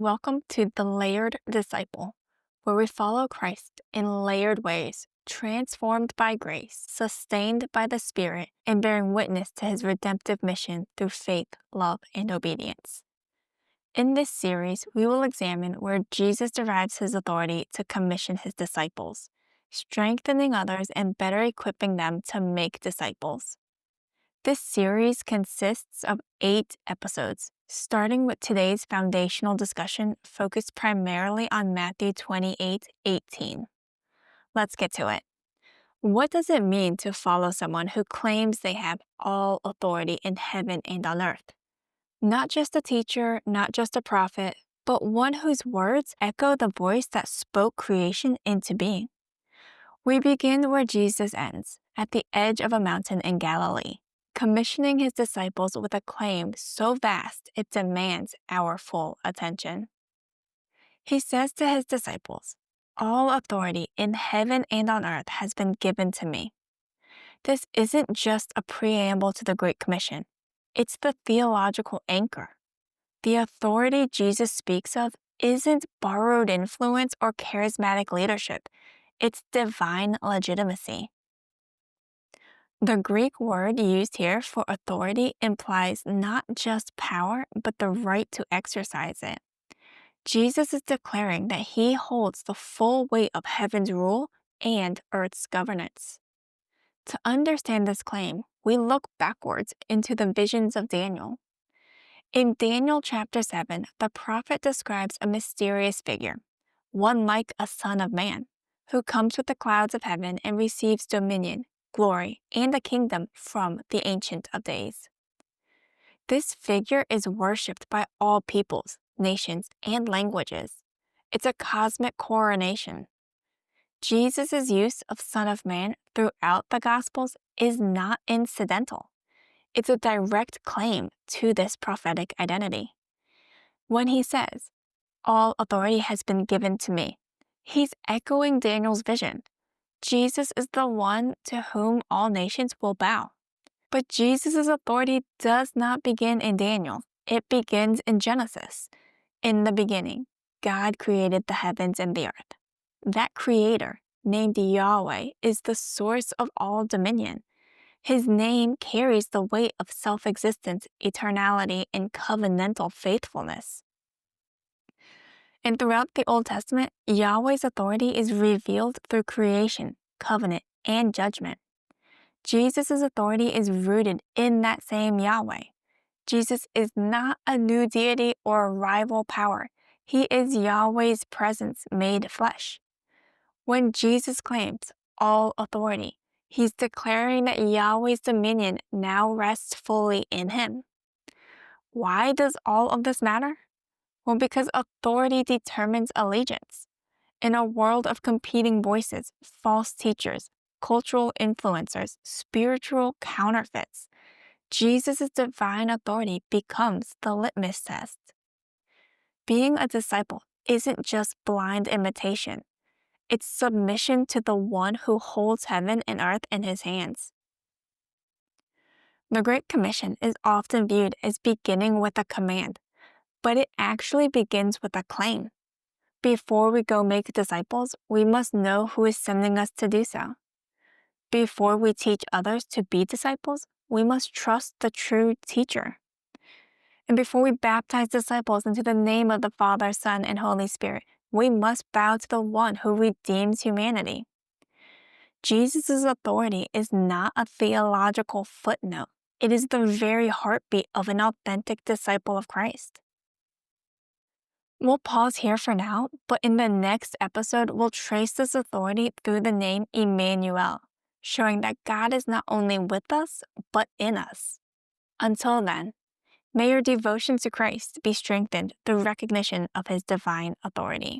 Welcome to The Layered Disciple, where we follow Christ in layered ways, transformed by grace, sustained by the Spirit, and bearing witness to his redemptive mission through faith, love, and obedience. In this series, we will examine where Jesus derives his authority to commission his disciples, strengthening others and better equipping them to make disciples. This series consists of 8 episodes, starting with today's foundational discussion focused primarily on Matthew 28:18. Let's get to it. What does it mean to follow someone who claims they have all authority in heaven and on earth? Not just a teacher, not just a prophet, but one whose words echo the voice that spoke creation into being. We begin where Jesus ends, at the edge of a mountain in Galilee, commissioning his disciples with a claim so vast it demands our full attention. He says to his disciples, "All authority in heaven and on earth has been given to me." This isn't just a preamble to the Great Commission. It's the theological anchor. The authority Jesus speaks of isn't borrowed influence or charismatic leadership. It's divine legitimacy. The Greek word used here for authority implies not just power, but the right to exercise it. Jesus is declaring that he holds the full weight of heaven's rule and earth's governance. To understand this claim, we look backwards into the visions of Daniel. In Daniel chapter 7, the prophet describes a mysterious figure, one like a son of man, who comes with the clouds of heaven and receives dominion, glory, and a kingdom from the Ancient of Days. This figure is worshipped by all peoples, nations, and languages. It's a cosmic coronation. Jesus' use of Son of Man throughout the Gospels is not incidental. It's a direct claim to this prophetic identity. When he says, "All authority has been given to me," he's echoing Daniel's vision. Jesus is the one to whom all nations will bow. But Jesus' authority does not begin in Daniel. It begins in Genesis. In the beginning, God created the heavens and the earth. That creator, named Yahweh, is the source of all dominion. His name carries the weight of self-existence, eternality, and covenantal faithfulness. And throughout the Old Testament, Yahweh's authority is revealed through creation, covenant, and judgment. Jesus' authority is rooted in that same Yahweh. Jesus is not a new deity or a rival power. He is Yahweh's presence made flesh. When Jesus claims all authority, he's declaring that Yahweh's dominion now rests fully in him. Why does all of this matter? Well, because authority determines allegiance. In a world of competing voices, false teachers, cultural influencers, spiritual counterfeits, Jesus' divine authority becomes the litmus test. Being a disciple isn't just blind imitation. It's submission to the one who holds heaven and earth in his hands. The Great Commission is often viewed as beginning with a command, but it actually begins with a claim. Before we go make disciples, we must know who is sending us to do so. Before we teach others to be disciples, we must trust the true teacher. And before we baptize disciples into the name of the Father, Son, and Holy Spirit, we must bow to the one who redeems humanity. Jesus' authority is not a theological footnote. It is the very heartbeat of an authentic disciple of Christ. We'll pause here for now, but in the next episode, we'll trace this authority through the name Emmanuel, showing that God is not only with us, but in us. Until then, may your devotion to Christ be strengthened through recognition of his divine authority.